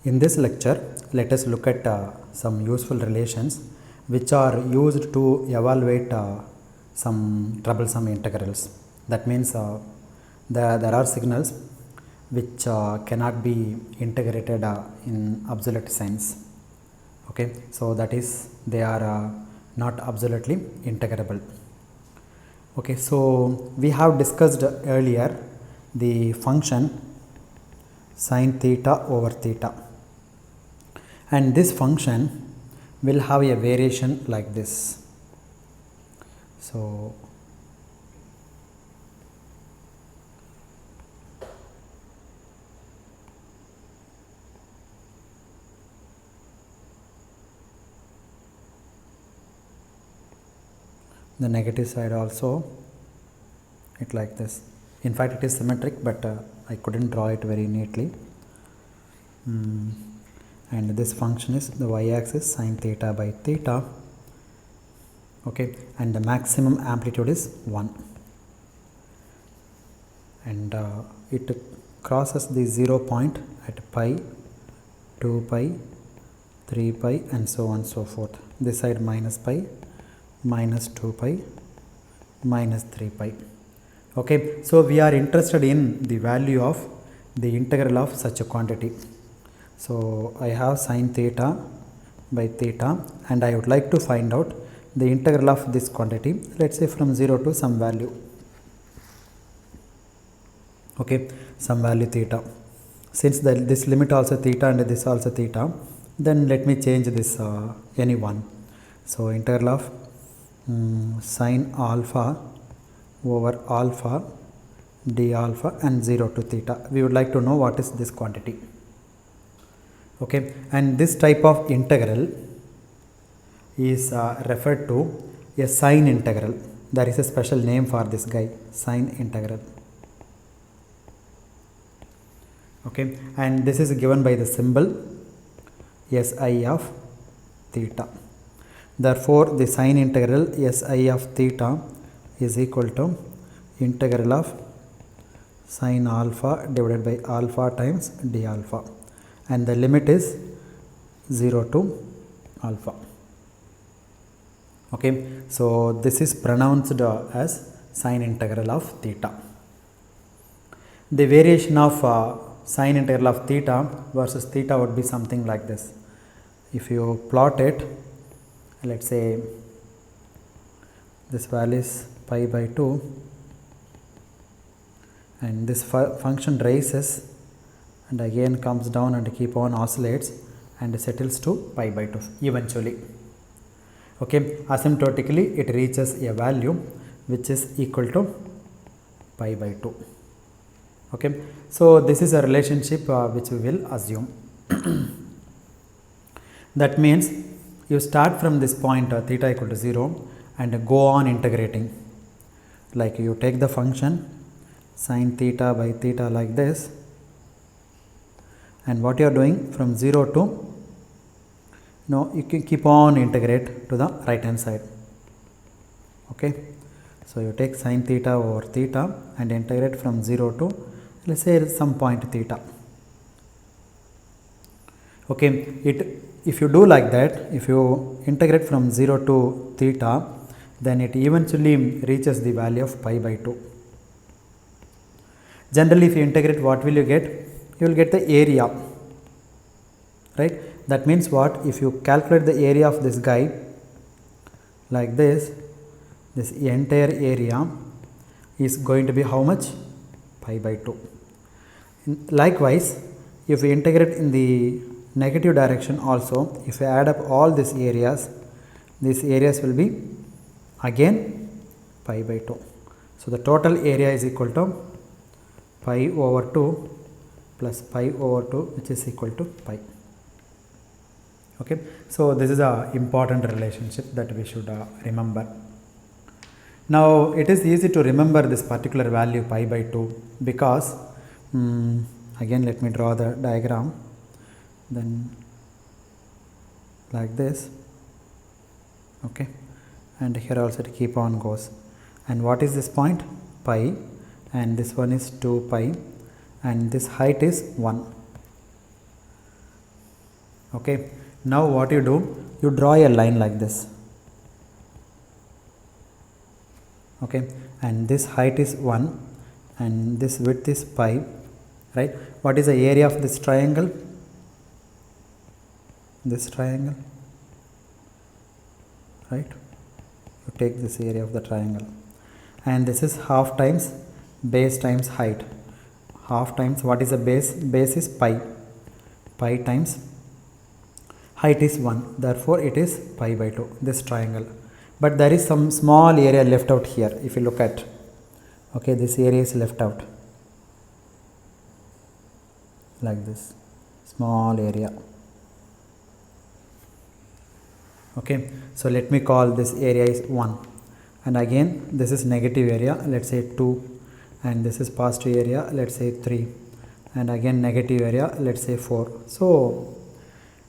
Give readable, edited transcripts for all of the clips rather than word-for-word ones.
In this lecture, let us look at some useful relations which are used to evaluate some troublesome integrals. That means there are signals which cannot be integrated in absolute sense. Okay, so that is they are not absolutely integrable. Okay, so we have discussed earlier the function sin theta over theta, and this function will have a variation like this. So the negative side also it like this. In fact, it is symmetric, but I couldn't draw it very neatly. And this function is the y-axis sin theta by theta. Okay, and the maximum amplitude is 1, and it crosses the 0 point at pi, 2 pi, 3 pi, and so on and so forth. This side minus pi, minus 2 pi, minus 3 pi. Okay, so we are interested in the value of the integral of such a quantity. So I have sin theta by theta, and I would like to find out the integral of this quantity, let's say from 0 to some value. Okay, some value theta. Since this limit also theta and this also theta, then let me change this any one. So integral of sin alpha over alpha d alpha and 0 to theta. We would like to know what is this quantity. Okay, and this type of integral is referred to a sine integral. There is a special name for this guy, sine integral. Okay, and this is given by the symbol si of theta. Therefore, the sine integral si of theta is equal to integral of sin alpha divided by alpha times d alpha, and the limit is 0 to alpha. Okay, so this is pronounced as sine integral of theta. The variation of sine integral of theta versus theta would be something like this. If you plot it, let's say this value is pi by 2, and this function rises and again comes down and keep on oscillates and settles to pi by 2 eventually. Okay, asymptotically it reaches a value which is equal to pi by 2. Okay, so this is a relationship which we will assume. That means you start from this point theta equal to 0 and go on integrating. Like you take the function sin theta by theta like this, and what you are doing from 0 to you can keep on integrate to the right hand side. Okay, so you take sin theta over theta and integrate from 0 to, let's say, some point theta. Okay, if you do like that, if you integrate from 0 to theta, then it eventually reaches the value of pi by 2. Generally, if you integrate, what will you get? You will get the area, right? That means what? If you calculate the area of this guy like this entire area is going to be how much? Pi by 2. Likewise, if we integrate in the negative direction also, if we add up all these areas will be again pi by 2. So the total area is equal to pi over 2 plus pi over 2, which is equal to pi. Okay, so this is a important relationship that we should remember. Now it is easy to remember this particular value pi by 2 because again let me draw the diagram, then like this. Okay, and here also it keep on goes, and what is this point? Pi, and this one is 2 pi, and this height is 1. Okay, now what you do, you draw a line like this. Okay, and this height is 1 and this width is pi, right? What is the area of this triangle? This triangle, right? You take this area of the triangle, and this is half times base times height. Half times, what is the base? Base is pi. Pi times height is 1, therefore it is pi by 2, this triangle. But there is some small area left out here, if you look at. Okay, this area is left out like this, small area. Okay, so let me call this area is 1, and again this is negative area, let's say 2, and this is positive area, let's say 3, and again negative area, let's say 4. So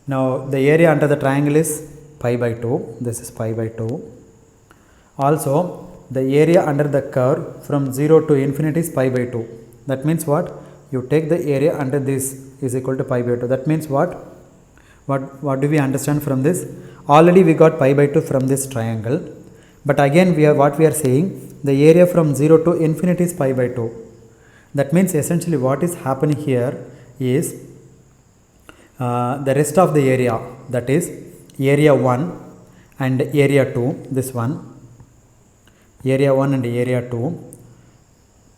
now the area under the triangle is pi by 2, this is pi by 2. Also the area under the curve from 0 to infinity is pi by 2. That means what? You take the area under this is equal to pi by 2. That means what do we understand from this? Already we got pi by 2 from this triangle, but again what we are saying, the area from 0 to infinity is pi by 2. That means essentially what is happening here is the rest of the area, that is area 1 and area 2, this one, area 1 and area 2,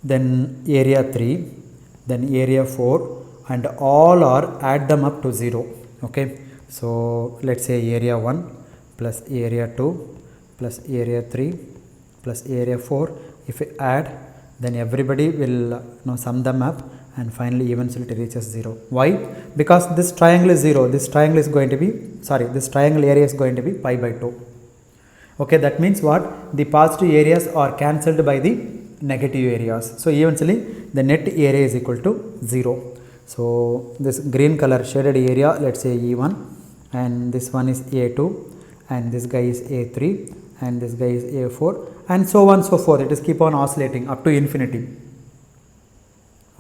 then area 3, then area 4, and all are add them up to 0. Okay, so let's say area 1 plus area 2 plus area 3 plus area 4, if we add, then everybody will sum them up, and finally eventually it reaches 0. Why? Because this triangle is 0, this triangle is going to be, this triangle area is going to be pi by 2. Okay, that means what? The positive areas are cancelled by the negative areas. So eventually the net area is equal to 0. So this green color shaded area, let's say E1, and this one is A2, and this guy is A3, and this guy is A4, and so on so forth. It is keep on oscillating up to infinity.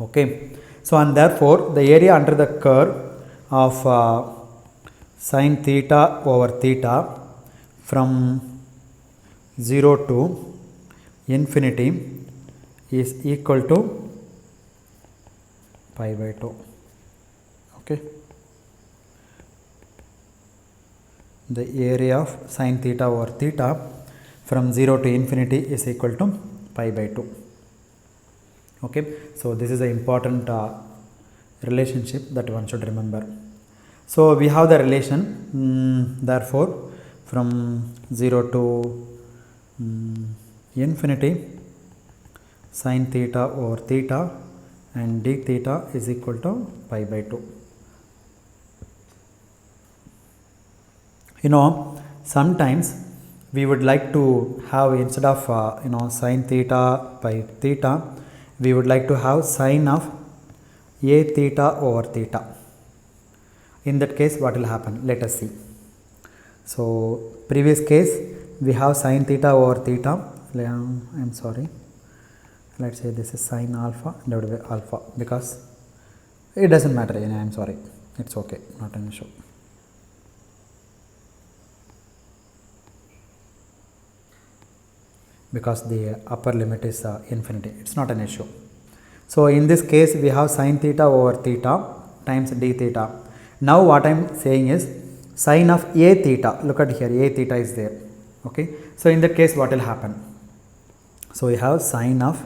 Okay, so and therefore the area under the curve of sine theta over theta from 0 to infinity is equal to pi by 2. Okay, the area of sine theta over theta from 0 to infinity is equal to pi by 2. Okay, so this is an important relationship that one should remember. So we have the relation, therefore from 0 to infinity, sine theta over theta and d theta is equal to pi by 2. Sometimes we would like to have, instead of sine theta by theta, we would like to have sine of a theta over theta. In that case, what will happen? Let us see. So previous case we have sine theta over theta. Let's say this is sine alpha divided by alpha, because it doesn't matter. I'm sorry, it's okay, not an issue. Because the upper limit is infinity, it's not an issue. So in this case we have sine theta over theta times d theta. Now what I am saying is sine of a theta. Look at here, a theta is there. Okay, so in that case what will happen? So we have sine of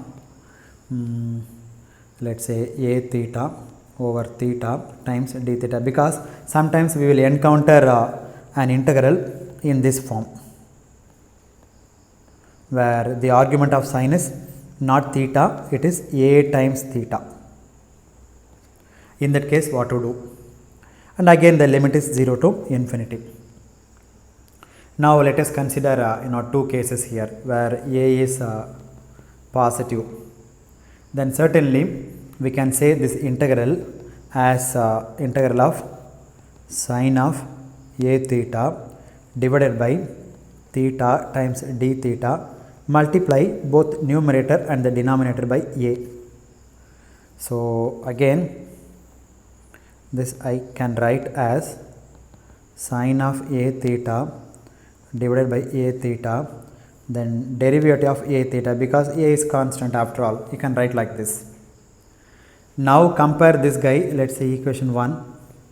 let's say a theta over theta times d theta, because sometimes we will encounter an integral in this form, where the argument of sine is not theta, it is a times theta. In that case what to do? And again the limit is 0 to infinity. Now let us consider two cases here where a is positive. Then certainly we can say this integral as integral of sine of a theta divided by theta times d theta, multiply both numerator and the denominator by a. So again this I can write as sine of a theta divided by a theta, then derivative of a theta, because a is constant after all, you can write like this. Now compare this guy, let's say equation 1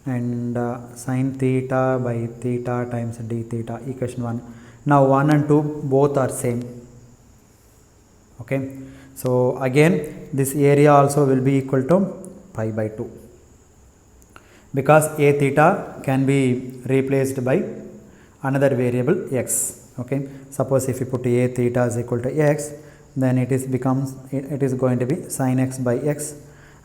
and sine theta by theta times d theta, equation 1. Now 1 and 2 both are same. Okay, so again this area also will be equal to pi by 2, because a theta can be replaced by another variable x. Okay, suppose if you put a theta is equal to x, then it is going to be sin x by x,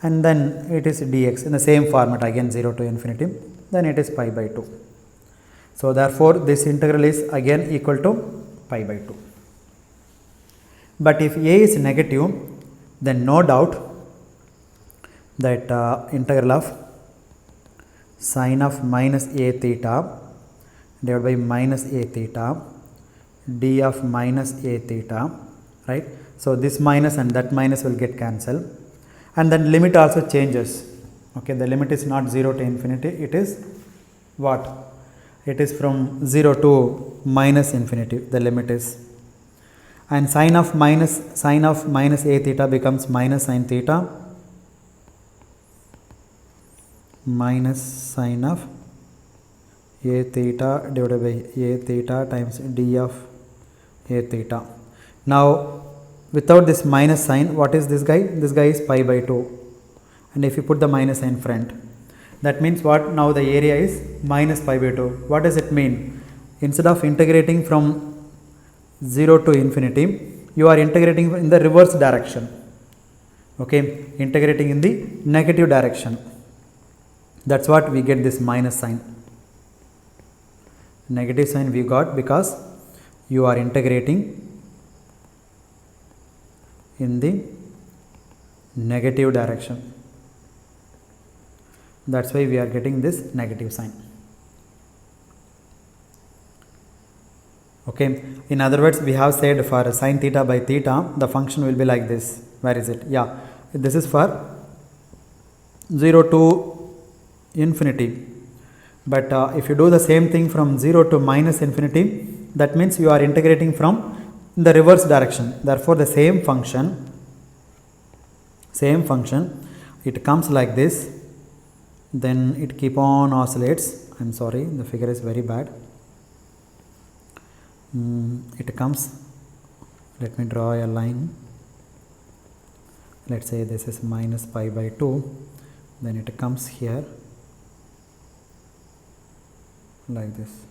and then it is dx in the same format, again 0 to infinity, then it is pi by 2. So therefore this integral is again equal to pi by 2. But if a is negative, then no doubt that integral of sine of minus a theta divided by minus a theta d of minus a theta, right? So this minus and that minus will get cancelled, and then limit also changes. Okay, the limit is not 0 to infinity, it is what? It is from 0 to minus infinity, the limit is. And sine of minus a theta becomes minus sine theta minus sine of a theta divided by a theta times d of a theta. Now without this minus sign, what is this guy? This guy is pi by 2, and if you put the minus sign front, that means what? Now the area is minus pi by 2. What does it mean? Instead of integrating from 0 to infinity, you are integrating in the reverse direction. Okay, integrating in the negative direction. That's what we get this minus sign. Negative sign we got because you are integrating in the negative direction. That's why we are getting this negative sign. Okay, in other words, we have said for sine theta by theta, the function will be like this. Where is it? Yeah, this is for 0 to infinity. But if you do the same thing from 0 to minus infinity, that means you are integrating from the reverse direction. Therefore the same function, it comes like this, then it keep on oscillates. I'm sorry, the figure is very bad. It comes, let me draw a line. Let's say this is minus pi by 2, then it comes here like this.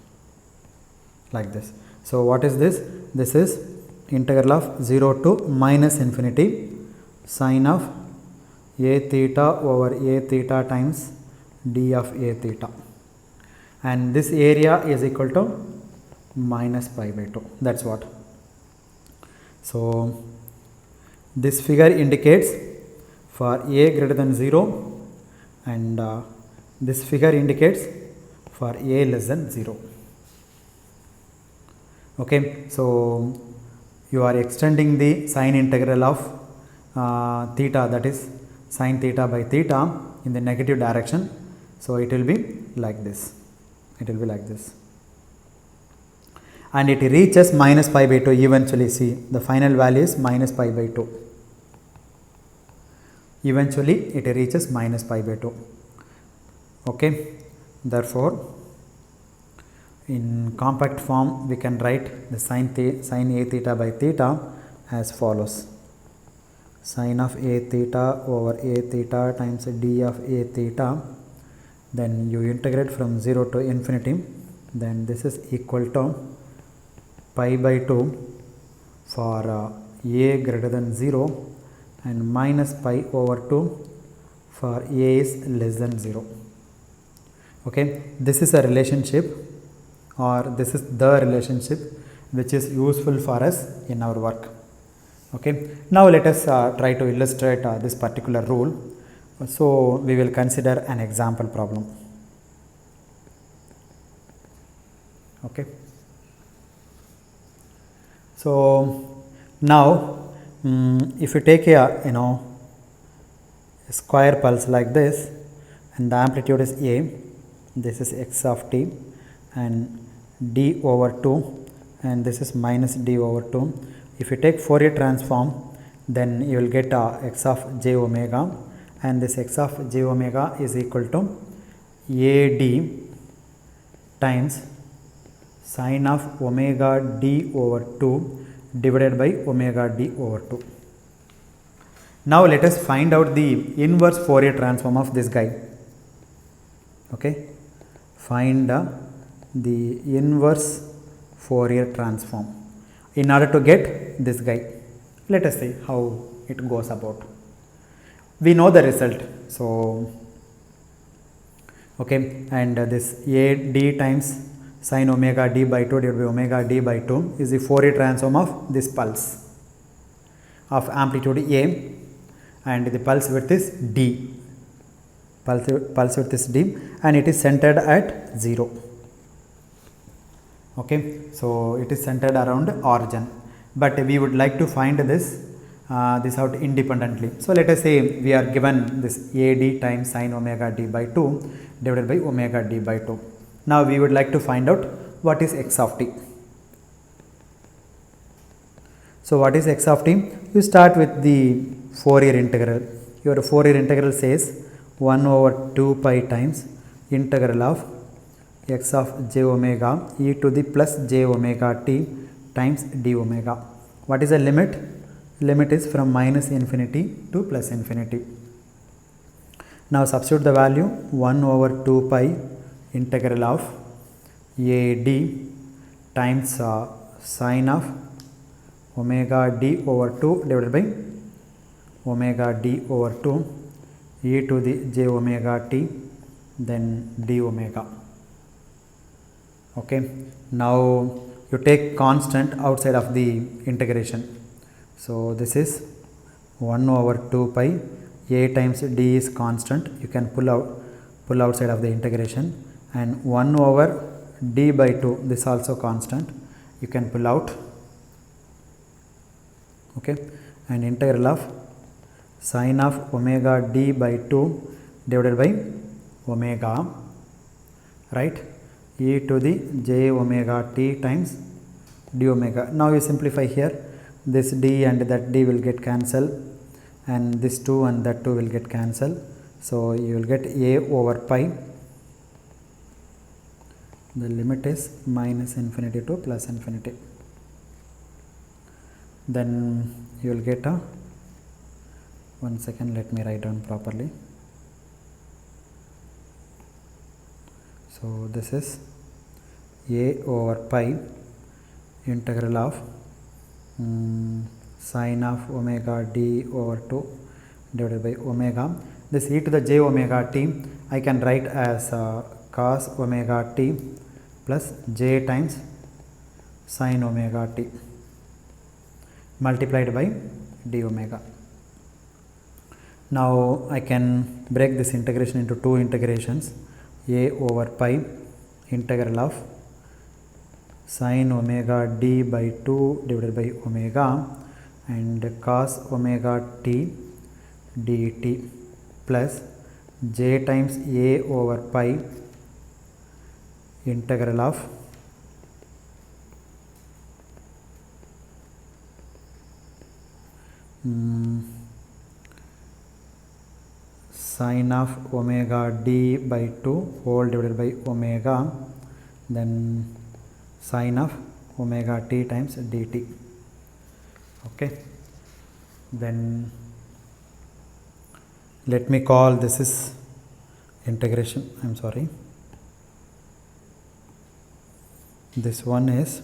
So what is this? This is integral of 0 to minus infinity sine of a theta over a theta times d of a theta, and this area is equal to minus pi by 2. That's what. So this figure indicates for a greater than 0, and this figure indicates for a less than 0. Okay, so you are extending the sine integral of theta, that is sine theta by theta, in the negative direction. So it will be like this. And it reaches minus pi by 2 eventually. See, the final value is minus pi by 2. Eventually it reaches minus pi by 2. Okay, therefore in compact form we can write the sine a theta by theta as follows: sine of a theta over a theta times d of a theta, then you integrate from 0 to infinity, then this is equal to pi by 2 for a greater than 0 and minus pi over 2 for a is less than 0. Okay, this is a relationship, or this is the relationship which is useful for us in our work. Okay, now let us try to illustrate this particular rule. So we will consider an example problem. Okay, so now if you take a square pulse like this, and the amplitude is a, this is x of t, and d over 2, and this is minus d over 2. If you take Fourier transform, then you will get x of j omega, and this x of j omega is equal to ad times sine of omega d over 2 divided by omega d over 2. Now let us find out the inverse Fourier transform of this guy. Okay, find the inverse Fourier transform in order to get this guy. Let us see how it goes about. We know the result, so okay, and this a d times sin omega d by 2 divided by omega d by 2 is the Fourier transform of this pulse of amplitude a, and the pulse width is d. Pulse width is d, and it is centered at 0. Okay, so it is centered around origin, but we would like to find this out independently. So let us say we are given this ad times sin omega d by 2 divided by omega d by 2. Now we would like to find out what is x of t. So what is x of t? You start with the Fourier integral. Your Fourier integral says 1 over 2 pi times integral of x of j omega e to the plus j omega t times d omega. What is the limit? Limit is from minus infinity to plus infinity. Now substitute the value 1 over 2 pi integral of ad times sine of omega d over 2 divided by omega d over 2 e to the j omega t then d omega. Okay, now you take constant outside of the integration. So this is 1 over 2 pi, a times d is constant, you can pull outside of the integration, and 1 over d by 2, this also constant, you can pull out. Okay, and integral of sine of omega d by 2 divided by omega, right, e to the j omega t times d omega. Now you simplify here, this d and that d will get cancelled, and this 2 and that 2 will get cancelled. So you will get a over pi, the limit is minus infinity to plus infinity. Then you will get a, one second, let me write down properly. So this is a over pi integral of sine of omega d over 2 divided by omega. This e to the j omega t I can write as cos omega t plus j times sin omega t multiplied by d omega. Now I can break this integration into two integrations, a over pi integral of sin omega d by 2 divided by omega and cos omega t dt plus j times a over pi integral of sine of omega d by 2 whole divided by omega, then sine of omega t times dt. Okay, then let me call this is integration, I am sorry, this one is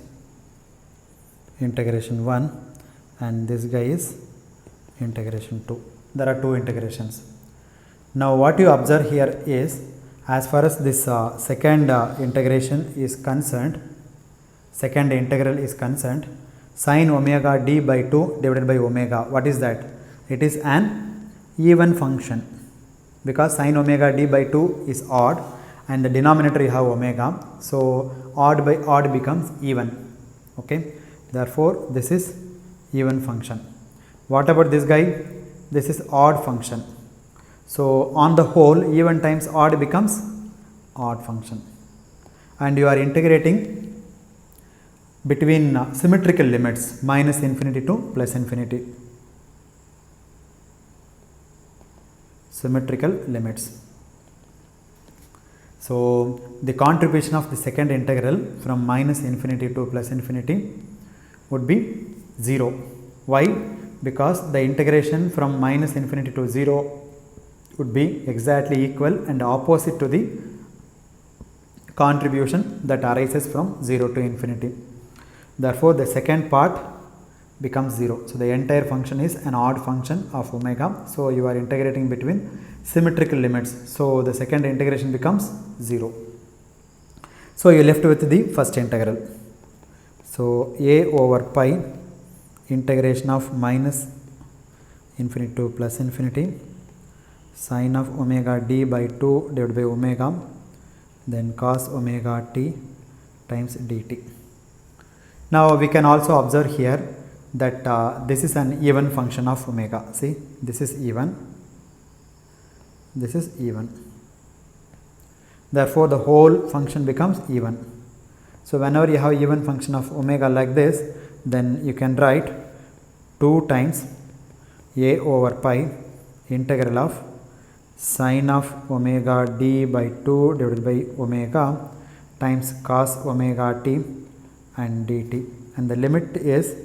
integration 1 and this guy is integration 2. There are two integrations. Now what you observe here is, as far as this second integration is concerned, second integral is concerned, sin omega d by 2 divided by omega, what is that? It is an even function, because sin omega d by 2 is odd and the denominator you have omega, so odd by odd becomes even. Okay, therefore this is even function. What about this guy? This is odd function. So on the whole, even times odd becomes odd function. and you are integrating between symmetrical limits minus infinity to plus infinity. Symmetrical limits. So the contribution of the second integral from minus infinity to plus infinity would be 0. Why? Because the integration from minus infinity to 0 would be exactly equal and opposite to the contribution that arises from 0 to infinity. Therefore, the second part becomes 0. So, the entire function is an odd function of omega. So, you are integrating between symmetrical limits. So, the second integration becomes 0. So, you are left with the first integral. So, a over pi integration of minus infinity to plus infinity sine of omega d by 2 divided by omega, then cos omega t times dt. Now, we can also observe here that this is an even function of omega. See, this is even, this is even. Therefore, the whole function becomes even. So, whenever you have even function of omega like this, then you can write 2 times a over pi integral of sine of omega d by 2 divided by omega times cos omega t and dt, and the limit is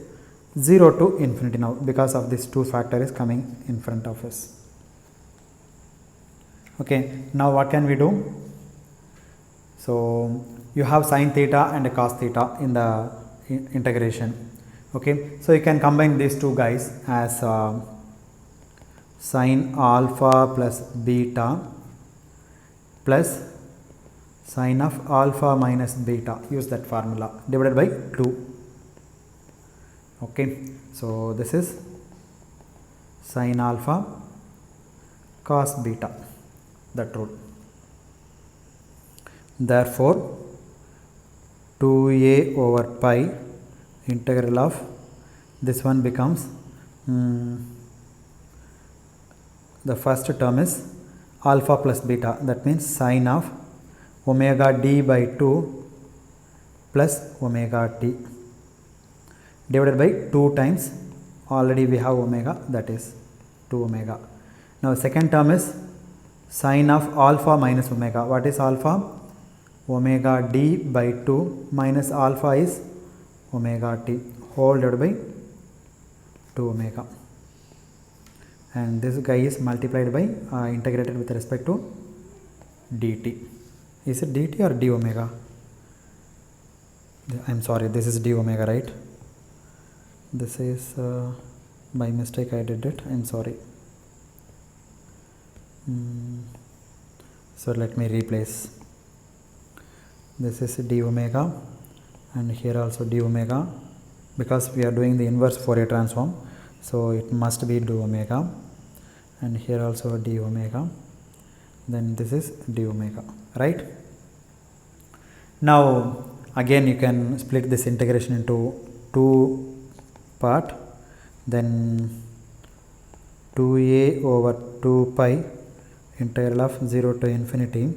0 to infinity now because of this 2 factor is coming in front of us. Okay, now what can we do? So, you have sin theta and cos theta in the integration. Okay, so you can combine these two guys as sin alpha plus beta plus sin of alpha minus beta, use that formula, divided by 2. Okay, so this is sin alpha cos beta, that rule. Therefore, 2a over pi integral of this one becomes the first term is alpha plus beta, that means sin of omega d by 2 plus omega t divided by 2 times, already we have omega, that is 2 omega. Now, second term is sin of alpha minus omega. What is alpha? Omega d by 2 minus alpha is omega t whole divided by 2 omega, and this guy is multiplied by integrated with respect to dt. Is it dt or d omega? I am sorry, this is d omega, right? This is by mistake I did it, I am sorry. So let me replace. This is d omega and here also d omega, because we are doing the inverse Fourier transform, so it must be d omega, and here also d omega, then this is d omega, right? Now again you can split this integration into 2 part, then 2a over 2 pi integral of 0 to infinity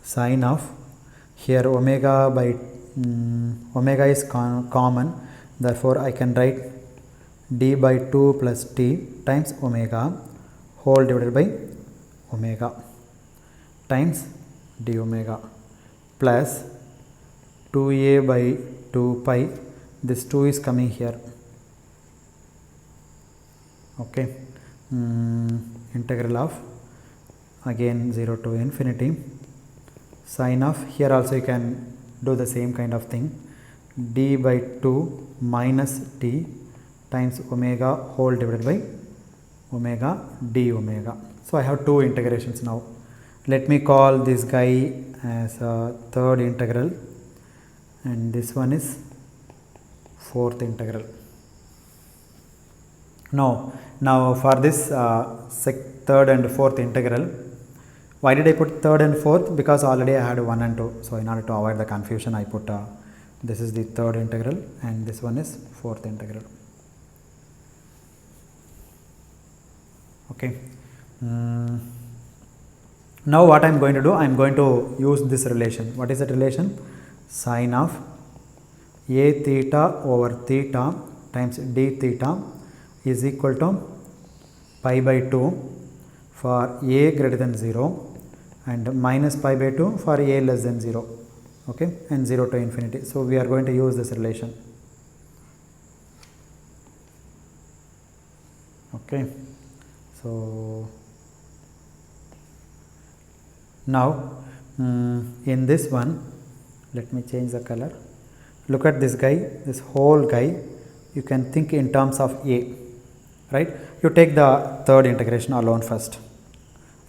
sine of, here omega by omega is common, therefore I can write d by 2 plus t times omega whole divided by omega times d omega plus 2a by 2 pi, this 2 is coming here. Okay, integral of again 0 to infinity sine of, here also you can do the same kind of thing, d by 2 minus t times omega whole divided by omega d omega. So, I have 2 integrations now. Let me call this guy as a third integral and this one is fourth integral. Now for this third and fourth integral, why did I put third and fourth? Because already I had 1 and 2. So, in order to avoid the confusion, I put this is the third integral and this one is fourth integral. Okay. Now what I am going to do, I am going to use this relation. What is that relation? Sine of a theta over theta times d theta is equal to pi by 2 for a greater than 0 and minus pi by 2 for a less than 0, okay, and 0 to infinity. So we are going to use this relation. Okay, so now in this one, let me change the color. Look at this guy, this whole guy, you can think in terms of a, right? You take the third integration alone first.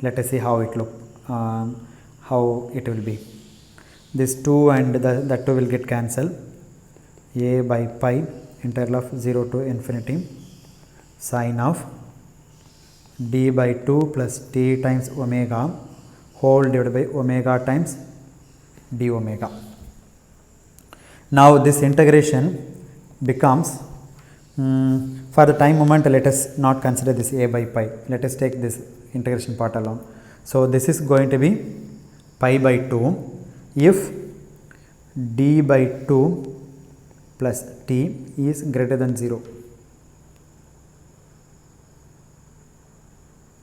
Let us see how it look, how it will be. This 2 and the 2 will get cancelled. A by pi integral of 0 to infinity sine of d by 2 plus t times omega whole divided by omega times d omega. Now this integration becomes, for the time moment let us not consider this a by pi, let us take this integration part alone. So this is going to be pi by 2 if d by 2 plus t is greater than 0,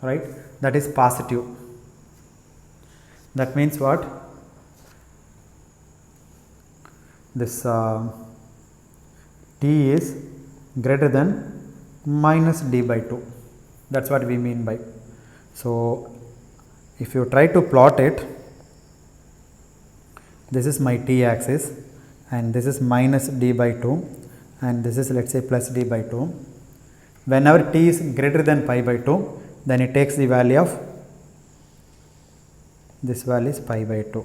right? That is positive. That means what? This t is greater than minus d by 2. That is what we mean by. So if you try to plot it, this is my t axis and this is minus d by 2 and this is, let us say, plus d by 2. Whenever t is greater than pi by 2, then it takes the value of, this value is pi by 2.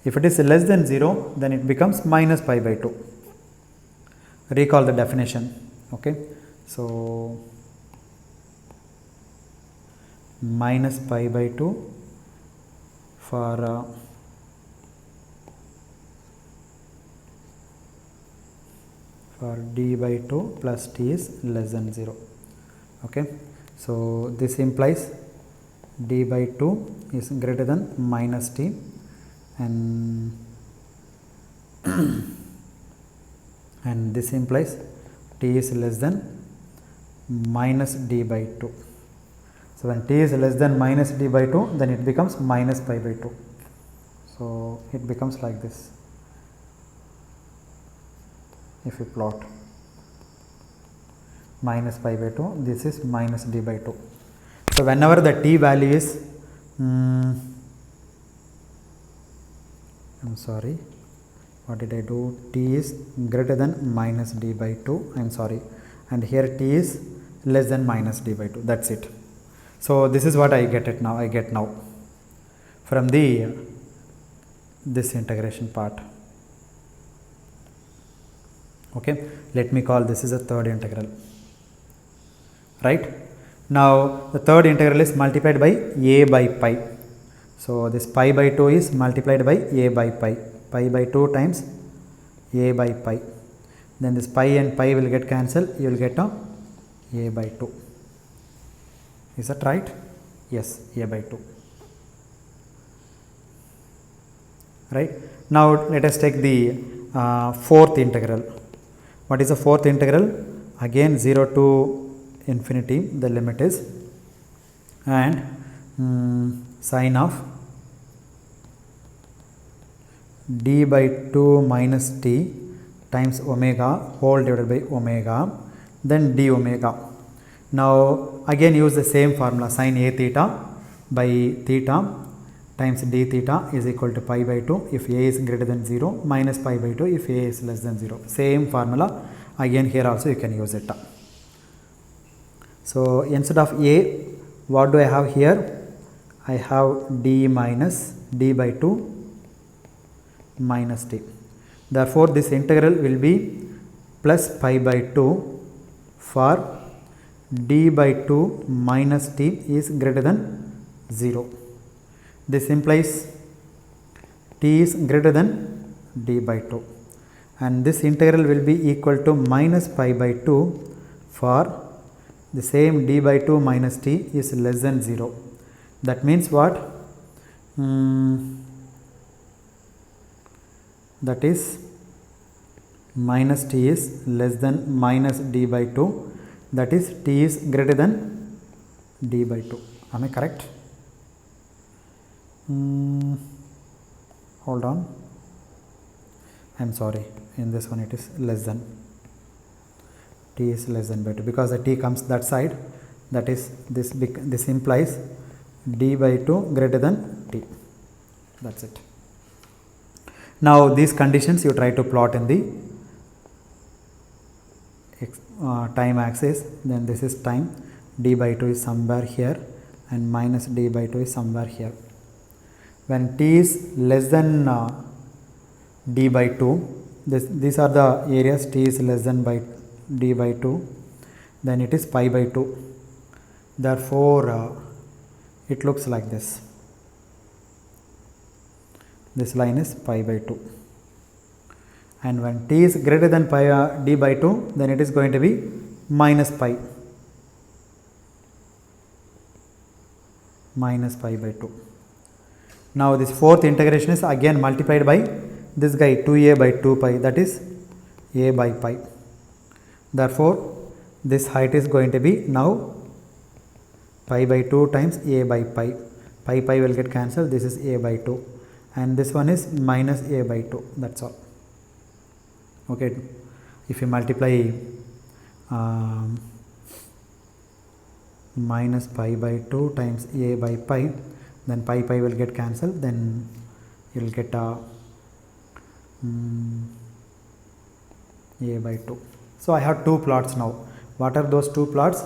If it is less than 0, then it becomes minus pi by 2. Recall the definition, okay. So minus pi by 2 for d by 2 plus t is less than 0, okay. So this implies d by 2 is greater than minus t and and this implies t is less than minus d by 2. So when t is less than minus d by 2, then it becomes minus pi by 2. So it becomes like this if you plot minus pi by 2, this is minus d by 2. So whenever the t value is, I'm sorry, what did I do? T is greater than minus d by 2, I'm sorry, and here t is less than minus d by 2, that's it. So this is what I get now from this integration part, okay. Let me call this is a third integral, right. Now the third integral is multiplied by a by pi. So this pi by 2 is multiplied by a by pi, pi by 2 times a by pi. Then this pi and pi will get cancelled, you will get a by 2. Is that right? Yes, a by 2. Right. Now let us take the fourth integral. What is the fourth integral? Again 0 to infinity, the limit is, and sine of d by 2 minus t times omega whole divided by omega, then d omega. Now again use the same formula, sin a theta by theta times d theta is equal to pi by 2 if a is greater than 0 minus pi by 2 if a is less than 0. Same formula again here also you can use it. So instead of a, what do I have here? I have d minus d by 2 minus t. Therefore this integral will be plus pi by 2 for d by 2 minus t is greater than 0. This implies t is greater than d by 2, and this integral will be equal to minus pi by 2 for the same d by 2 minus t is less than 0. That means what? That is minus t is less than minus d by 2, that is t is greater than d by 2. Am I correct? Hold on, I am sorry, in this one it is less than, t is less than by 2 because the t comes that side, that is this implies d by 2 greater than t. That's it. Now these conditions you try to plot in the time axis, then this is time, d by 2 is somewhere here and minus d by 2 is somewhere here. When t is less than d by 2, these are the areas t is less than by d by 2, then it is pi by 2. Therefore it looks like this. This line is pi by 2. And when t is greater than pi d by 2, then it is going to be minus pi by 2. Now this fourth integration is again multiplied by this guy 2a by 2 pi, that is a by pi. Therefore this height is going to be now pi by 2 times a by pi. Pi will get cancelled, this is a by 2 and this one is minus a by 2, that's all. Okay, if you multiply minus pi by 2 times a by pi, then pi will get cancelled, then you will get a by 2. So I have two plots now. What are those two plots?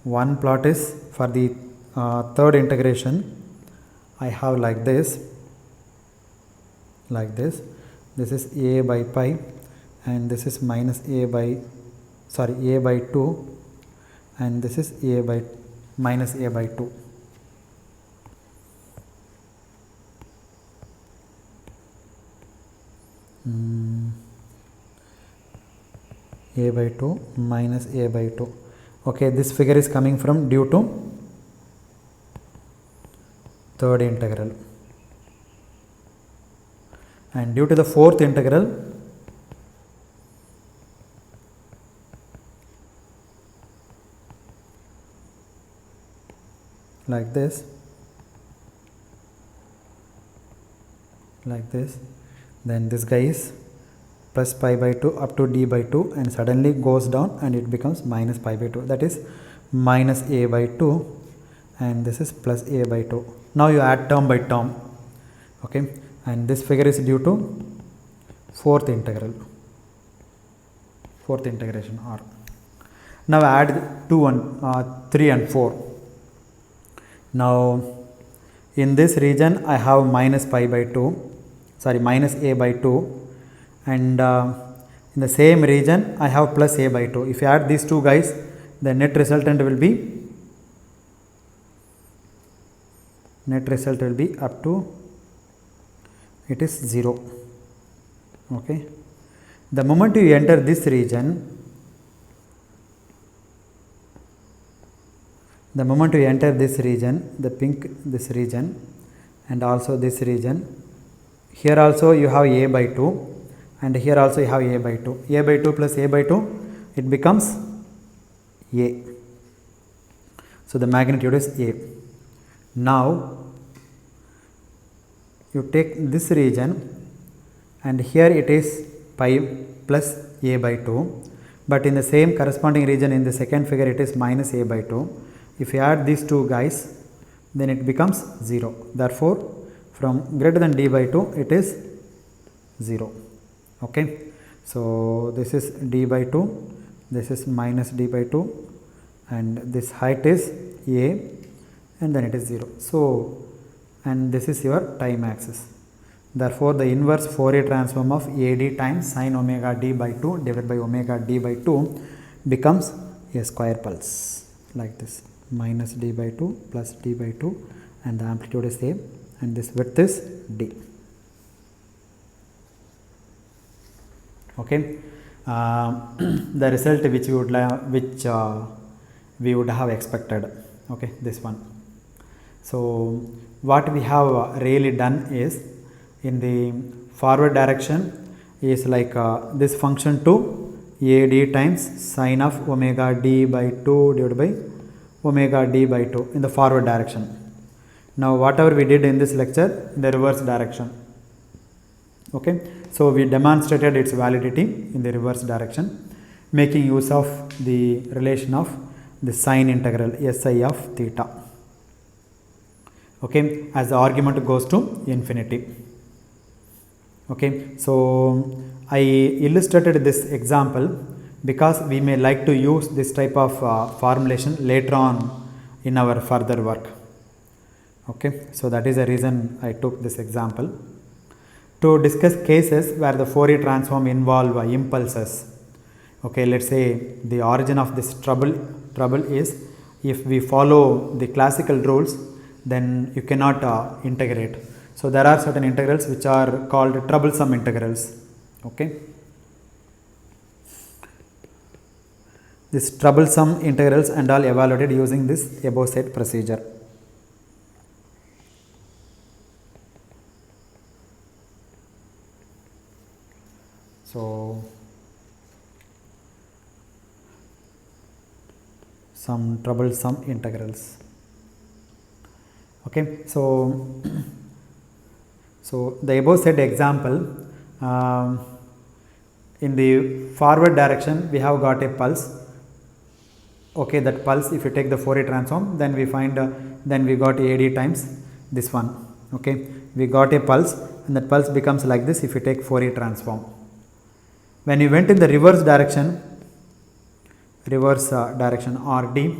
One plot is for the third integration. I have like this. This is a by pi and this is minus a by 2 and this is a by minus a by 2. A by 2 minus a by 2. Okay, this figure is coming from due to third integral, and due to the fourth integral like this, then this guy is plus pi by 2 up to d by 2 and suddenly goes down and it becomes minus pi by 2, that is minus a by 2 and this is plus a by 2. Now you add term by term, okay, and this figure is due to fourth integration R. Now add 2 and 3 and 4. Now in this region I have minus a by 2, and in the same region I have plus a by 2. If you add these two guys, the net resultant will be up to, it is 0. Okay, the moment you enter this region, the pink, this region and also this region, here also you have a by 2 and here also you have a by 2. A by 2 plus a by 2, it becomes a. So the magnitude is a. Now you take this region and here it is pi plus a by 2, but in the same corresponding region in the second figure it is minus a by 2. If you add these two guys, then it becomes 0. Therefore from greater than d by 2 it is 0. Okay, so this is d by 2, this is minus d by 2 and this height is a and then it is 0. So and this is your time axis. Therefore the inverse Fourier transform of AD times sin omega d by 2 divided by omega d by 2 becomes a square pulse like this, minus d by 2 plus d by 2 and the amplitude is a and this width is d. Okay, the result which we would have expected. Okay, this one. So what we have really done is, in the forward direction is like this function to AD times sine of omega d by 2 divided by omega d by 2 in the forward direction. Now whatever we did in this lecture in the reverse direction. Okay, so we demonstrated its validity in the reverse direction, making use of the relation of the sine integral SI of theta. Okay, as the argument goes to infinity. Okay, so I illustrated this example because we may like to use this type of formulation later on in our further work. Okay, so that is the reason I took this example to discuss cases where the Fourier transform involve impulses. Okay, let's say the origin of this trouble is, if we follow the classical rules, then you cannot integrate. So there are certain integrals which are called troublesome integrals. Okay, this troublesome integrals and all evaluated using this above said procedure. So some troublesome integrals. Okay, so the above said example, in the forward direction we have got a pulse. Okay, that pulse, if you take the Fourier transform, then we find then we got AD times this one. Okay, we got a pulse and that pulse becomes like this if you take Fourier transform. When you went in the reverse direction RD,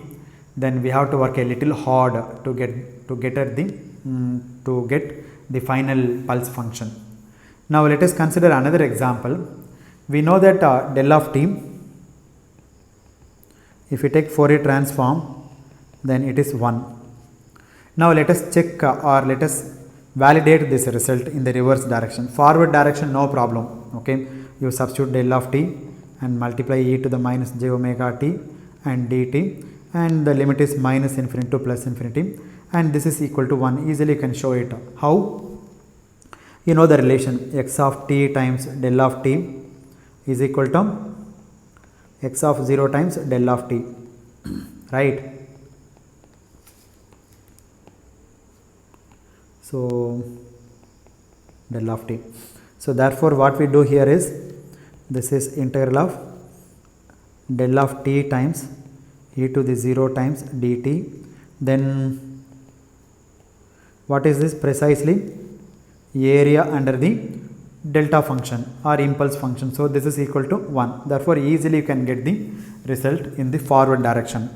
then we have to work a little hard to get at the final pulse function. Now let us consider another example. We know that del of t, if you take Fourier transform, then it is 1. Now let us check or let us validate this result in the reverse direction. Forward direction, no problem. Okay, you substitute del of t and multiply e to the minus j omega t and dt, and the limit is minus infinity to plus infinity, and this is equal to 1. Easily you can show it. How? You know the relation x of t times del of t is equal to x of 0 times del of t, right? So del of t. So therefore what we do here is, this is integral of del of t times e to the 0 times dt. Then what is this precisely? Area under the delta function or impulse function. So this is equal to 1. Therefore easily you can get the result in the forward direction.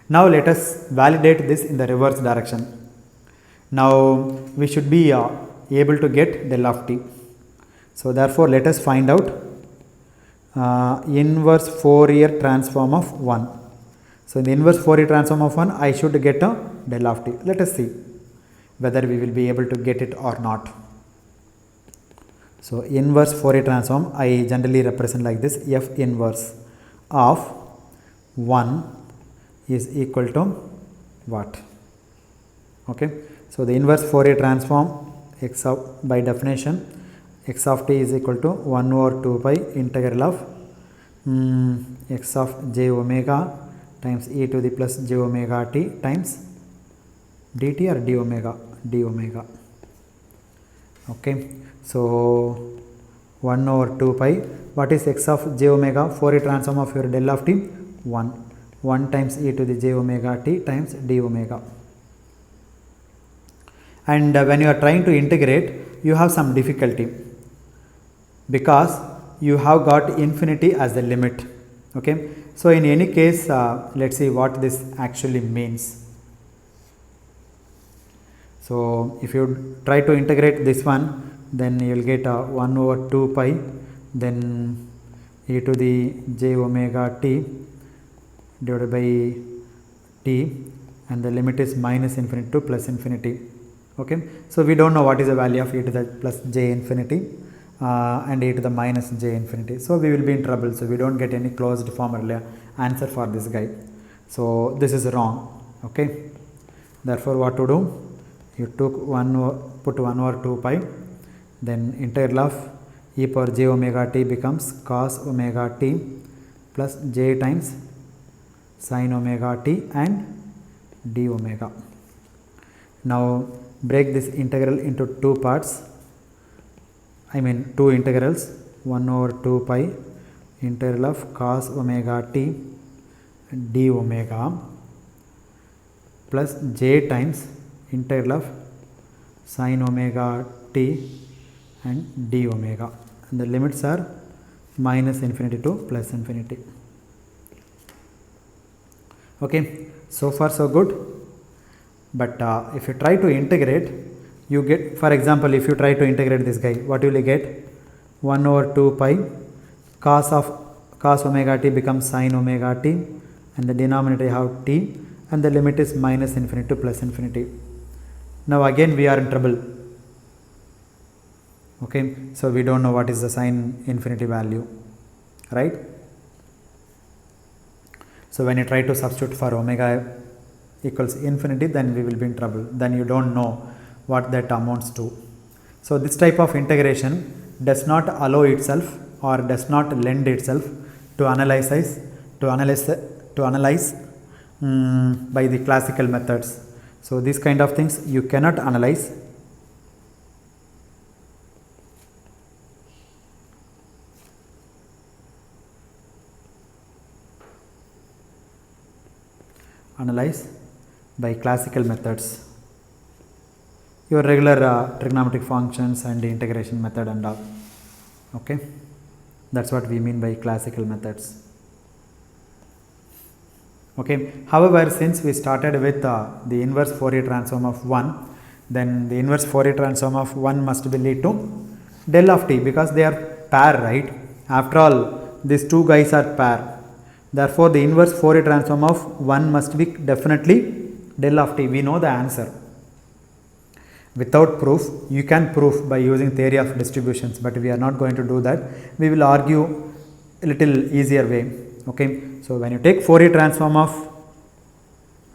Now let us validate this in the reverse direction. Now we should be able to get del of t. So therefore let us find out inverse Fourier transform of 1. So in the inverse Fourier transform of 1, I should get a del of t. Let us see whether we will be able to get it or not. So inverse Fourier transform I generally represent like this: f inverse of 1 is equal to what? Okay, so the inverse Fourier transform x of, by definition, x of t is equal to 1 over 2 pi integral of x of j omega times e to the plus j omega t times dt or d omega. Okay, so 1 over 2 pi, what is x of j omega? Fourier transform of your del of t, 1 times e to the j omega t times d omega. And when you are trying to integrate, you have some difficulty because you have got infinity as the limit. Okay, so in any case, let's see what this actually means. So if you try to integrate this one, then you will get 1 over 2 pi, then e to the j omega t divided by t, and the limit is minus infinity to plus infinity. Okay, so we don't know what is the value of e to the plus j infinity and e to the minus j infinity. So we will be in trouble. So we don't get any closed form answer for this guy. So this is wrong. Okay, therefore what to do? you took 1 put 1 over 2 pi, then integral of e power j omega t becomes cos omega t plus j times sin omega t and d omega. Now break this integral into two parts, I mean two integrals, 1 over 2 pi integral of cos omega t d omega plus j times integral of sin omega t and d omega, and the limits are minus infinity to plus infinity. Okay, so far so good. But if you try to integrate, you get, for example, if you try to integrate this guy, what will you get? 1 over 2 pi cos omega t becomes sin omega t, and the denominator you have t, and the limit is minus infinity to plus infinity. Now again we are in trouble. Okay, so we don't know what is the sin infinity value, right? So when you try to substitute for omega equals infinity, then we will be in trouble. Then you don't know what that amounts to. So this type of integration does not allow itself or does not lend itself to analyze by the classical methods. So these kind of things you cannot analyze. By classical methods, your regular trigonometric functions and the integration method and all. Okay, that's what we mean by classical methods. Okay, however, since we started with the inverse Fourier transform of 1, then the inverse Fourier transform of 1 must be lead to del of t, because they are pair, right? After all, these two guys are pair. Therefore, the inverse Fourier transform of 1 must be definitely del of t. We know the answer. Without proof, you can prove by using theory of distributions, but we are not going to do that. We will argue a little easier way. Okay, so when you take Fourier transform of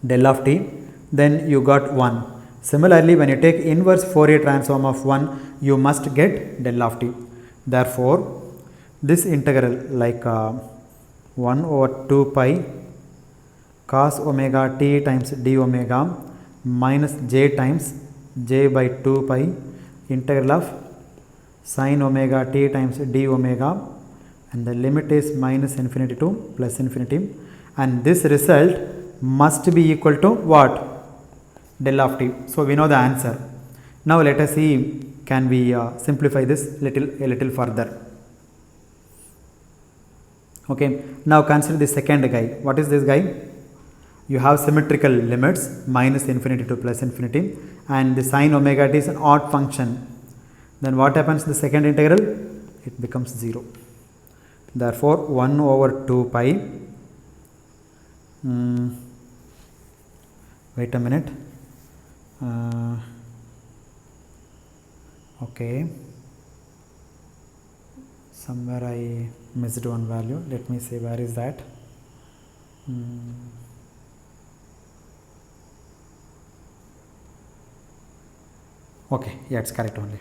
del of t, then you got 1. Similarly, when you take inverse Fourier transform of 1, you must get del of t. Therefore, this integral like 1 over 2 pi cos omega t times d omega minus j times j by 2 pi integral of sin omega t times d omega, and the limit is minus infinity to plus infinity, and this result must be equal to what? Del of t. So we know the answer. Now let us see, can we simplify this a little further. Okay, now consider the second guy. What is this guy? You have symmetrical limits minus infinity to plus infinity, and the sin omega t is an odd function. Then what happens to the second integral? It becomes 0. Therefore, 1 over 2 pi, wait a minute, okay, somewhere I missed one value. Let me see, where is that? Okay, yeah, it's correct only,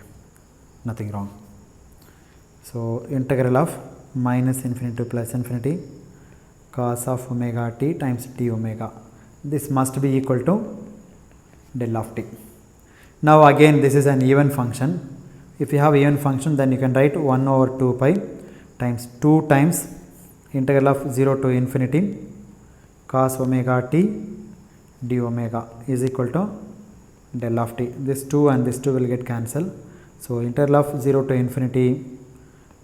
nothing wrong. So integral of minus infinity to plus infinity cos of omega t times d omega, this must be equal to del of t. Now again this is an even function. If you have even function, then you can write 1 over 2 pi times 2 times integral of 0 to infinity cos omega t d omega is equal to del of t. This 2 and this 2 will get cancelled. So integral of 0 to infinity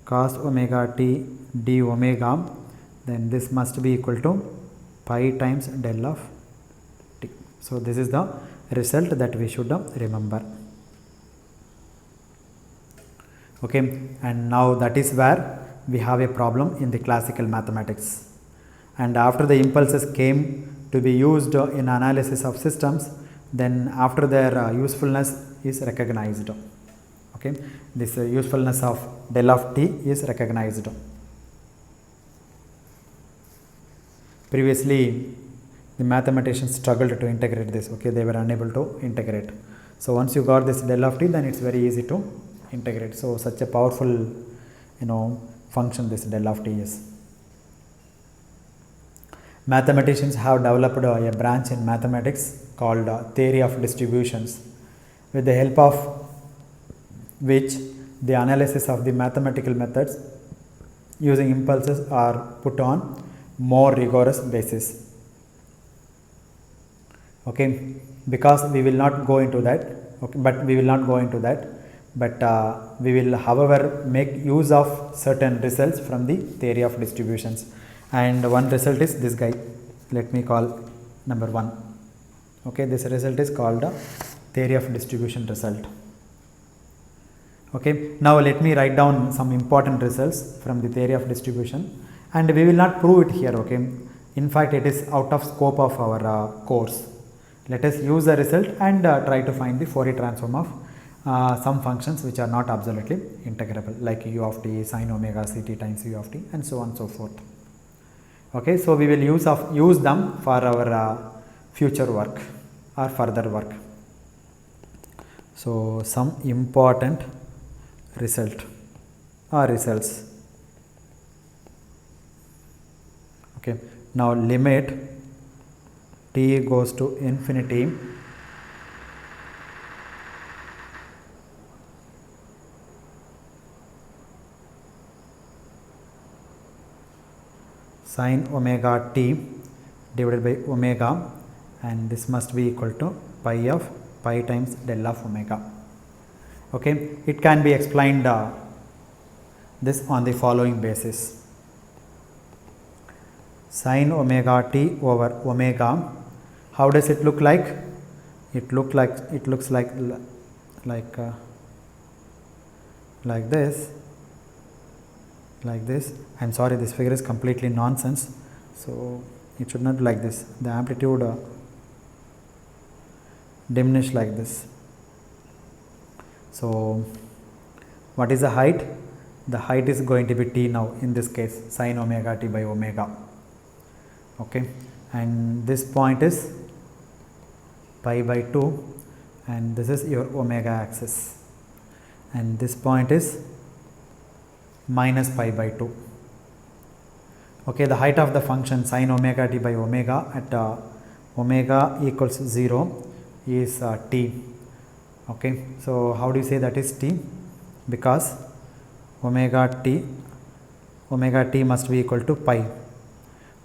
cos omega t d omega, then this must be equal to pi times del of t. So this is the result that we should remember. Okay, and now that is where we have a problem in the classical mathematics. And after the impulses came to be used in analysis of systems, then after their usefulness is recognized. Okay, this usefulness of del of t is recognized. Previously, the mathematicians struggled to integrate this. Okay, they were unable to integrate. So once you got this del of t, then it's very easy to integrate. So such a powerful, function this del of t is. Mathematicians have developed a branch in mathematics called theory of distributions, with the help of which the analysis of the mathematical methods using impulses are put on more rigorous basis. Okay, because we will not go into that. Okay, but we will not go into that. But we will, however, make use of certain results from the theory of distributions. And one result is this guy. Let me call number 1. Okay, this result is called the theory of distribution result. Okay, now let me write down some important results from the theory of distribution, and we will not prove it here. Okay, in fact, it is out of scope of our course. Let us use the result and try to find the Fourier transform of some functions which are not absolutely integrable, like u of t, sin omega ct times u of t, and so on and so forth. Okay, so we will use them for our future work or further work. So some important result or results. Okay, now limit t goes to infinity sin omega t divided by omega, and this must be equal to pi times del of omega. Okay, it can be explained this on the following basis. Sin omega t over omega, how does it look like? It looks like this. Like this. I am sorry, this figure is completely nonsense, so it should not be like this. The amplitude diminish like this. So what is the height? The height is going to be t now, in this case sin omega t by omega. Okay, and this point is pi by 2, and this is your omega axis, and this point is minus pi by 2. Okay, the height of the function sin omega t by omega at omega equals 0 is t. Okay, so how do you say that is t? Because omega t must be equal to pi.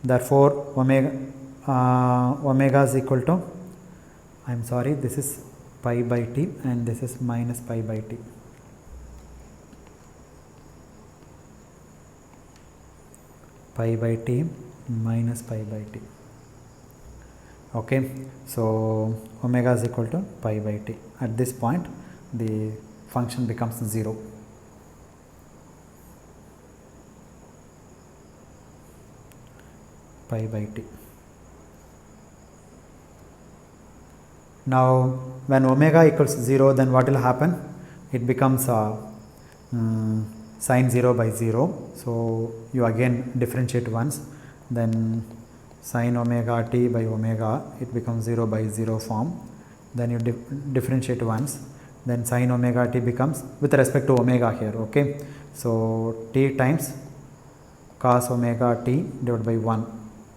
Therefore omega is equal to, I am sorry, this is pi by t and this is minus pi by t. Pi by t minus pi by t. Okay, so omega is equal to pi by t. At this point the function becomes 0. Pi by t. Now when omega equals 0, then what will happen? It becomes sin 0 by 0. So you again differentiate once, then sin omega t by omega, it becomes 0 by 0 form. Then you differentiate once, then sin omega t becomes with respect to omega here. Okay, so t times cos omega t divided by 1,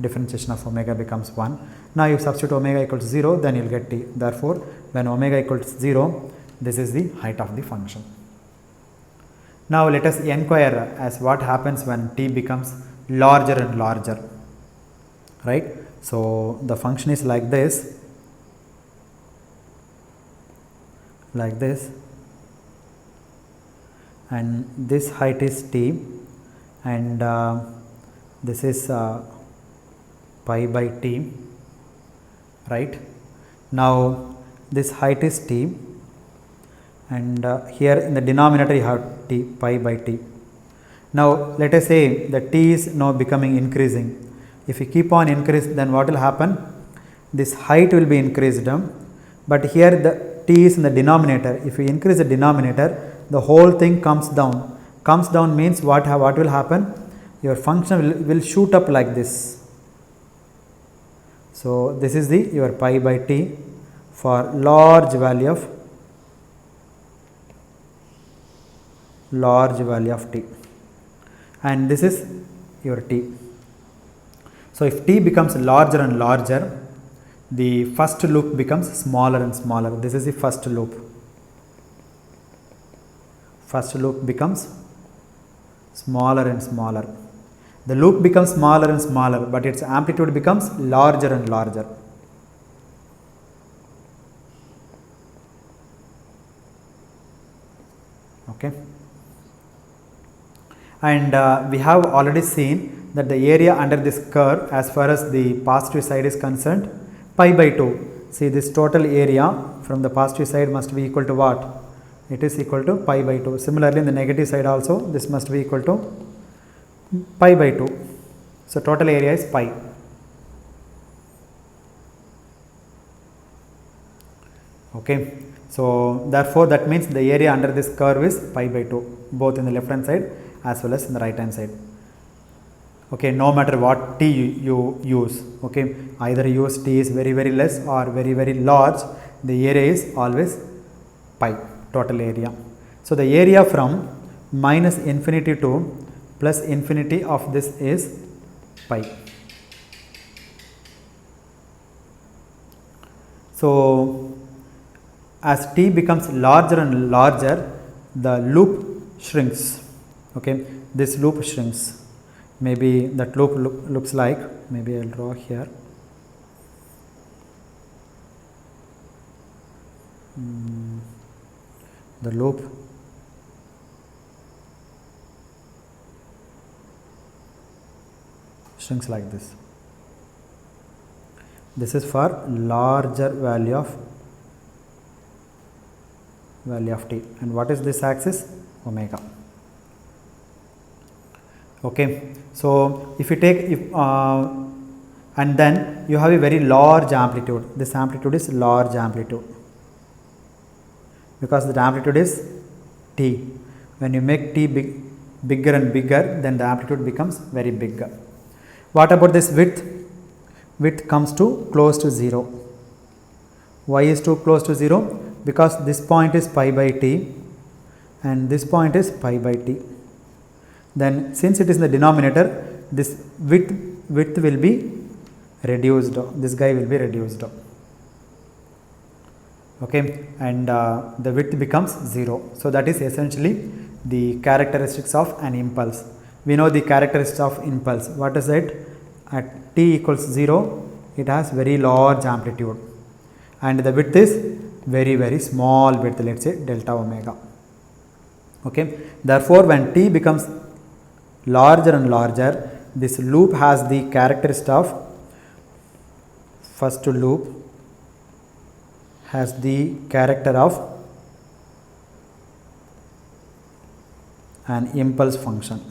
differentiation of omega becomes 1. Now you substitute omega equals 0, then you will get t. Therefore when omega equals 0, this is the height of the function. Now let us inquire as what happens when t becomes larger and larger, right? So the function is like this, and this height is t, and this is pi by t, right? Now this height is t, and here in the denominator you have t, pi by t. Now let us say that t is now becoming increasing. If you keep on increasing, then what will happen? This height will be increased, but here the t is in the denominator. If you increase the denominator, the whole thing comes down. Comes down means what will happen? Your function will shoot up like this. So this is your pi by t for large value of large value of t, and this is your t. So if t becomes larger and larger, the first loop becomes smaller and smaller. This is the first loop. First loop becomes smaller and smaller. The loop becomes smaller and smaller, but its amplitude becomes larger and larger. Okay. And we have already seen that the area under this curve, as far as the positive side is concerned, pi by 2. See, this total area from the positive side must be equal to what? It is equal to pi by 2. Similarly, in the negative side also, this must be equal to pi by 2. So total area is pi. Okay. So therefore that means the area under this curve is pi by 2, both in the left hand side as well as in the right hand side. Okay, no matter what t you use, okay, either use t is very less or very large, the area is always pi, total area. So the area from minus infinity to plus infinity of this is pi. So as t becomes larger and larger, the loop shrinks. Okay, this loop shrinks. Maybe that loop looks like, maybe I will draw here. The loop shrinks like this. This is for larger value of t. And what is this axis? Omega. Okay, so if you take and then you have a very large amplitude. This amplitude is large amplitude because the amplitude is t. When you make t bigger and bigger, then the amplitude becomes very big. What about this width? Width comes to close to 0. Why is too close to 0? Because this point is pi by t and this point is pi by t. Then since it is in the denominator, this width will be reduced, this guy will be reduced. Okay, and the width becomes 0. So that is essentially the characteristics of an impulse. We know the characteristics of impulse. What is it? At t equals 0, it has very large amplitude and the width is very small width, let us say delta omega. Okay, therefore when t becomes larger and larger, this loop has the characteristic of, first loop has the character of an impulse function.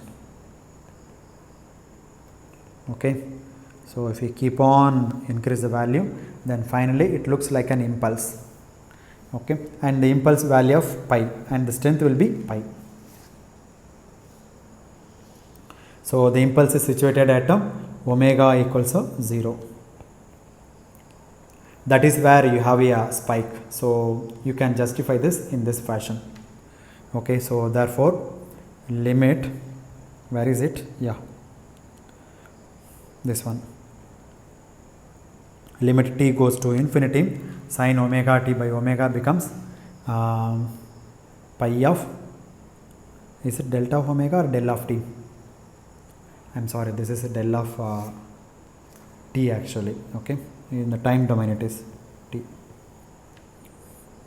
Okay, so if we keep on increase the value, then finally it looks like an impulse. Okay, and the impulse value of pi and the strength will be pi. So the impulse is situated at omega equals 0. That is where you have a spike. So you can justify this in this fashion. Okay, so therefore limit, where is it? Yeah, this one. Limit t goes to infinity, sin omega t by omega becomes pi of, is it delta of omega or del of t? I am sorry, this is a del of t actually. Okay, in the time domain it is t.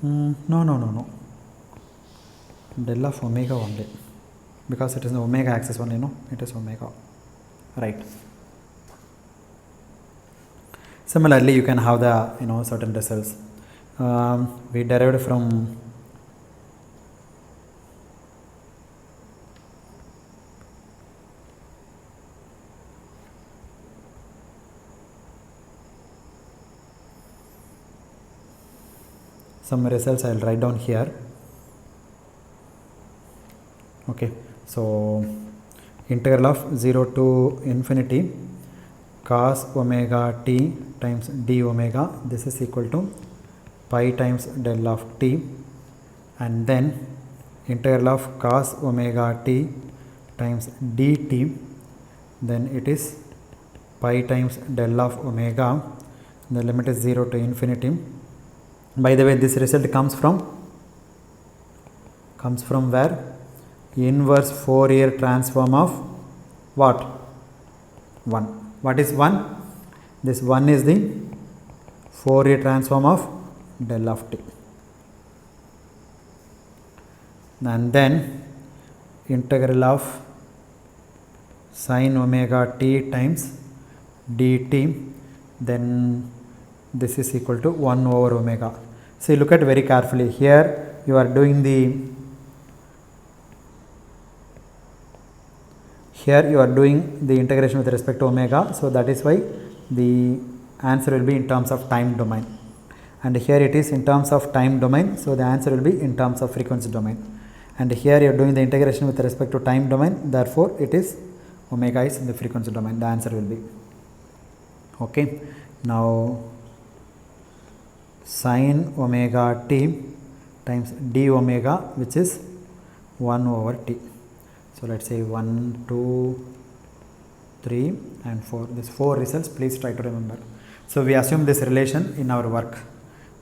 No. Del of omega only, because it is the omega axis only, no, it is omega, right. Similarly, you can have the certain results. We derived from some results I will write down here. Okay, so integral of 0 to infinity cos omega t times d omega, this is equal to pi times del of t, and then integral of cos omega t times dt, then it is pi times del of omega, the limit is 0 to infinity. By the way, this result comes from where? Inverse Fourier transform of what? 1. What is 1? This 1 is the Fourier transform of del of t. And then integral of sin omega t times dt, then this is equal to 1 over omega. See, look at very carefully. Here you are doing the integration with respect to omega, so that is why the answer will be in terms of time domain, and here it is in terms of time domain, so the answer will be in terms of frequency domain, and here you are doing the integration with respect to time domain, therefore it is omega is in the frequency domain, the answer will be. Okay, now sin omega t times d omega, which is 1 over t. So let's say 1, 2, 3 and 4. These 4 results, please try to remember. So we assume this relation in our work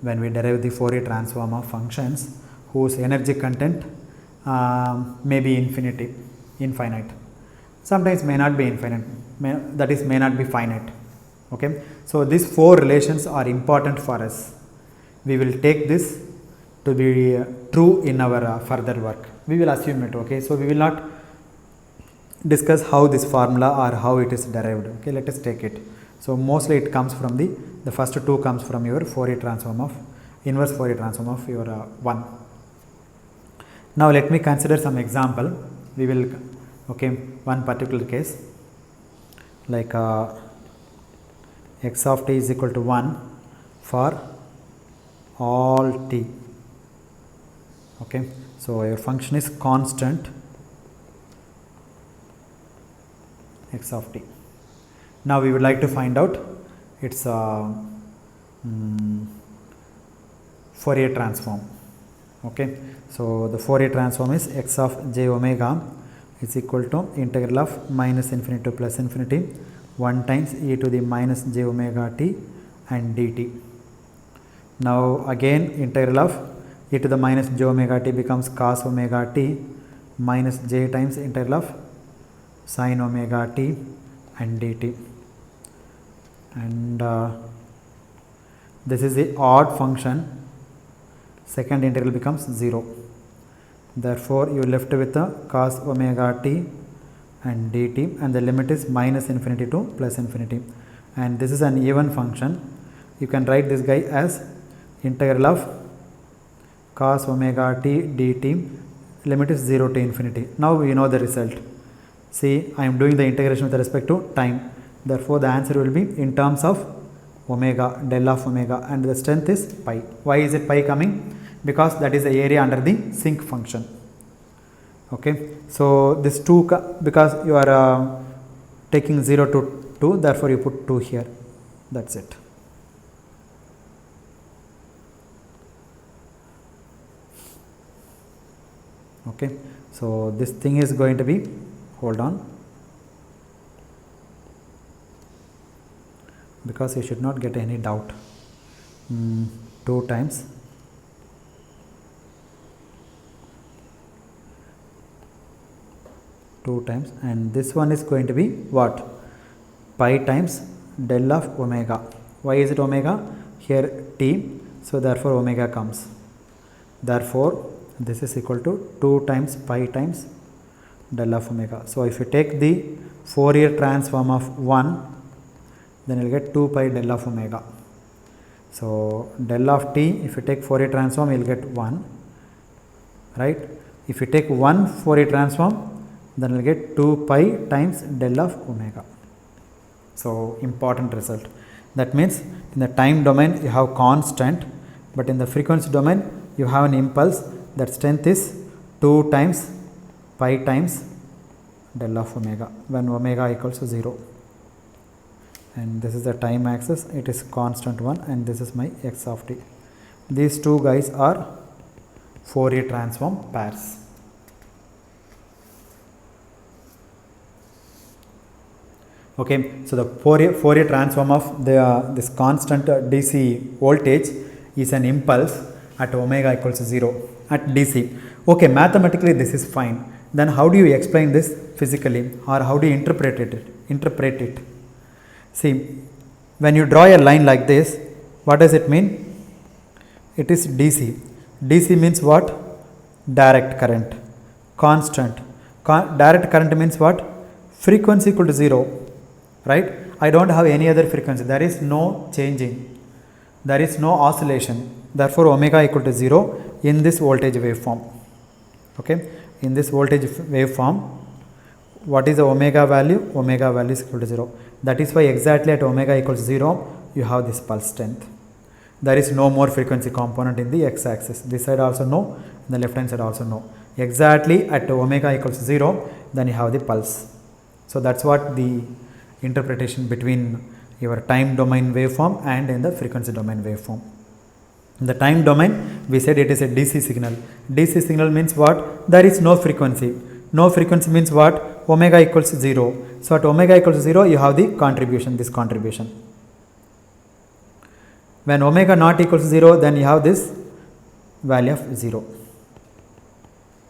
when we derive the Fourier transform of functions whose energy content may be infinite. Sometimes may not be infinite, may not be finite. Okay. So these 4 relations are important for us. We will take this to be true in our further work. We will assume it. Okay. So we will not discuss how this formula or how it is derived. Okay, let us take it. So mostly it comes from the first 2 comes from your Fourier transform of inverse Fourier transform of your 1. Now let me consider some example. We will one particular case like x of t is equal to 1 for all t. Okay, so your function is constant x of t. Now we would like to find out its Fourier transform. Okay, so the Fourier transform is x of j omega is equal to integral of minus infinity to plus infinity 1 times e to the minus j omega t and dt. Now again integral of e to the minus j omega t becomes cos omega t minus j times integral of sin omega t and dt, and this is the odd function. Second integral becomes 0. Therefore you are left with the cos omega t and dt, and the limit is minus infinity to plus infinity, and this is an even function. You can write this guy as integral of cos omega t dt, limit is 0 to infinity. Now we know the result. See, I am doing the integration with respect to time, therefore the answer will be in terms of omega, del of omega, and the strength is pi. Why is it pi coming? Because that is the area under the sinc function. Okay, so this 2, because you are taking 0 to 2, therefore you put 2 here, that's it. Okay, so this thing is going to be, hold on, because you should not get any doubt. 2 times and this one is going to be what? Pi times del of omega. Why is it omega? Here t, so therefore omega comes. Therefore this is equal to 2 times pi times del of omega. So if you take the Fourier transform of 1, then you will get 2 pi del of omega. So del of t, if you take Fourier transform, you will get 1, right? If you take 1 Fourier transform, then you will get 2 pi times del of omega. So important result. That means in the time domain you have constant, but in the frequency domain you have an impulse. That strength is 2 times pi times del of omega when omega equals to 0. And this is the time axis, it is constant 1, and this is my x of t. These 2 guys are Fourier transform pairs. Okay, so the Fourier transform of this constant DC voltage is an impulse at omega equals to 0 at DC. Okay, mathematically this is fine. Then how do you explain this physically, or how do you interpret it? See, when you draw a line like this, what does it mean? It is DC. DC means what? Direct current. Constant. Direct current means what? Frequency equal to 0, right? I don't have any other frequency. There is no changing. There is no oscillation. Therefore, omega equal to 0 in this voltage waveform. Okay, in this voltage waveform, what is the omega value? Omega value is equal to 0. That is why exactly at omega equals 0, you have this pulse strength. There is no more frequency component in the x-axis. This side also no, the left hand side also no. Exactly at omega equals 0, then you have the pulse. So that's what the interpretation between your time domain waveform and in the frequency domain waveform. In the time domain, we said it is a DC signal. DC signal means what? There is no frequency. No frequency means what? Omega equals 0. So at omega equals 0, you have the contribution, this contribution. When omega not equals 0, then you have this value of 0.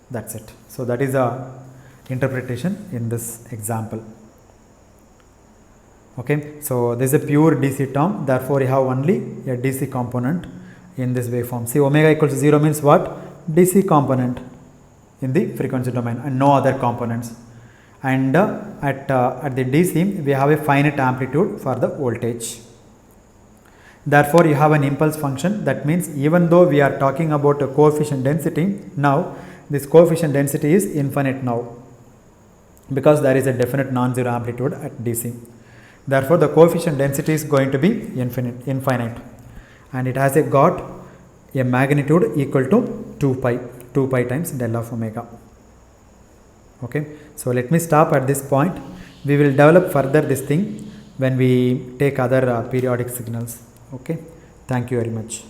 That's it. So that is a interpretation in this example. Okay, so this is a pure DC term, therefore you have only a DC component in this waveform. See, omega equals 0 means what? DC component in the frequency domain and no other components. And at the DC, we have a finite amplitude for the voltage. Therefore, you have an impulse function. That means even though we are talking about a coefficient density, now this coefficient density is infinite now, because there is a definite non-zero amplitude at DC. Therefore, the coefficient density is going to be infinite, and it has got a magnitude equal to 2 pi times del of omega. Okay, so let me stop at this point. We will develop further this thing when we take other periodic signals. Okay, thank you very much.